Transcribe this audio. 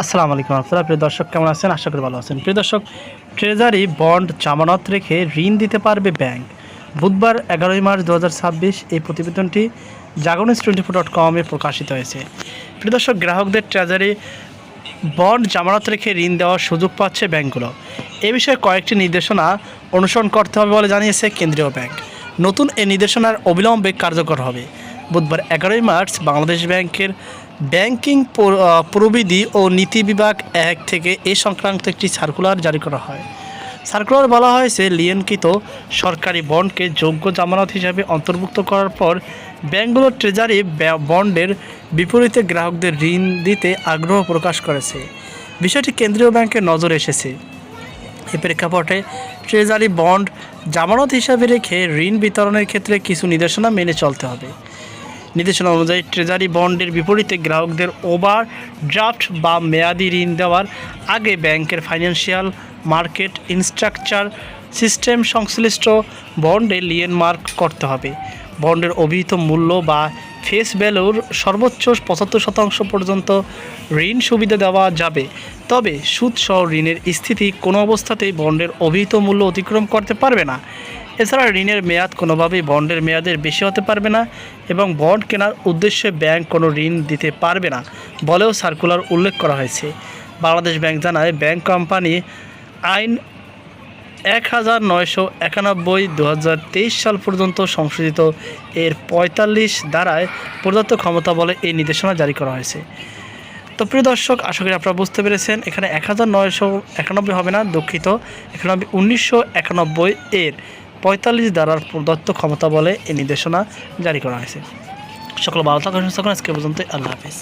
আসসালামু আলাইকুম রহমতুল্লাহ। প্রিয় দর্শক, কেমন আছেন? আশা করি ভালো আছেন। প্রিয় দর্শক, ট্রেজারি বন্ড জামানত রেখে ঋণ দিতে পারবে ব্যাংক। বুধবার 11 মার্চ 2026 এই প্রতিবেদনটি জাগরণ24.com-এ প্রকাশিত হয়েছে। প্রিয় দর্শক, গ্রাহকদের ট্রেজারি বন্ড জামানত রেখে ঋণ দেওয়ার সুযোগ পাচ্ছে ব্যাংকগুলো। এ বিষয়ে কয়েকটি নির্দেশনা অনুসরণ করতে হবে বলে জানিয়েছে কেন্দ্রীয় ব্যাংক। নতুন এই নির্দেশনার অবিলম্বে কার্যকর হবে। বুধবার 11 মার্চ বাংলাদেশ ব্যাংকের ব্যাংকিং প্রবিধি ও নীতি বিভাগ 1 থেকে এ সংক্রান্ত একটি সার্কুলার জারি করা হয়। সার্কুলার বলা হয়েছে, লিয়েনকৃত সরকারি বন্ডকে যোগ্য জামানত হিসাবে অন্তর্ভুক্ত করার পর ব্যাংকগুলো ট্রেজারি বন্ডের বিপরীতে গ্রাহকদের ঋণ দিতে আগ্রহ প্রকাশ করেছে। বিষয়টি কেন্দ্রীয় ব্যাংকের নজরে এসেছে। এ প্রেক্ষাপটে ট্রেজারি বন্ড জামানত হিসাবে রেখে ঋণ বিতরণের ক্ষেত্রে কিছু নির্দেশনা মেনে চলতে হবে। নির্দেশনা অনুযায়ী ট্রেজারি বন্ডের বিপরীতে গ্রাহকদের ওভারড্রাফট বা মেয়াদি ঋণ দেওয়ার আগে ব্যাংকের ফাইন্যান্সিয়াল মার্কেট ইনস্ট্রাকচার সিস্টেম সংশ্লিষ্ট বন্ডে লিয়েন মার্ক করতে হবে। বন্ডের অভিহিত মূল্য বা ফেস ভ্যালুর সর্বোচ্চ 75% পর্যন্ত ঋণ সুবিধা দেওয়া যাবে, তবে সুদসহ ঋণের স্থিতি কোনো অবস্থাতেই বন্ডের অভিহিত মূল্য অতিক্রম করতে পারবে না। এছাড়া ঋণের মেয়াদ কোনোভাবেই বন্ডের মেয়াদের বেশি হতে পারবে না এবং বন্ড কেনার উদ্দেশ্যে ব্যাংক কোনো ঋণ দিতে পারবে না বলেও সার্কুলার উল্লেখ করা হয়েছে। বাংলাদেশ ব্যাংক জানায়, ব্যাংক কোম্পানি আইন 1991 সাল পর্যন্ত সংশোধিত এর 45 ধারায় প্রদত্ত ক্ষমতা বলে এই নির্দেশনা জারি করা হয়েছে। তো প্রিয় দর্শক, আশা করি আপনারা বুঝতে পেরেছেন। এখানে 1991 হবে না, দুঃখিত, এখানে 1991 এর 45 ধারার প্রদত্ত ক্ষমতা বলে এই নির্দেশনা জারি করা হয়েছে। সকল ভালো থাকুন, সুস্থ থাকুন। আজকে পর্যন্ত, আল্লাহ হাফিজ।